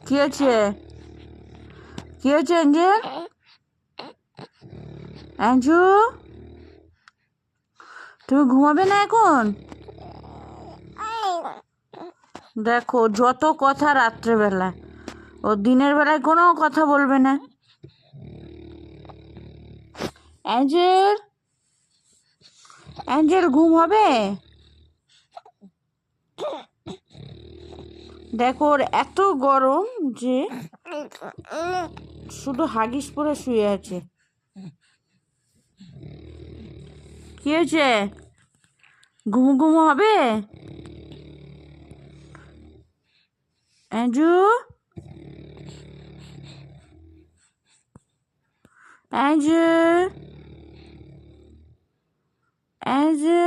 কি হয়েছে? কি হয়েছে অ্যাঞ্জেল? অ্যাঞ্জু, তুমি ঘুমাবে না এখন? দেখো যত কথা রাত্রেবেলায়, ও দিনের বেলায় কোনো কথা বলবে না। অ্যাঞ্জেল, অ্যাঞ্জেল ঘুম হবে? দেখো ওর এত গরম যে শুধু হাগিস পরে শুয়ে আছে। কি হয়েছে? ঘুমু ঘুমু হবে? অ্যাঞ্জু, অ্যাঞ্জু, অ্যাঞ্জু।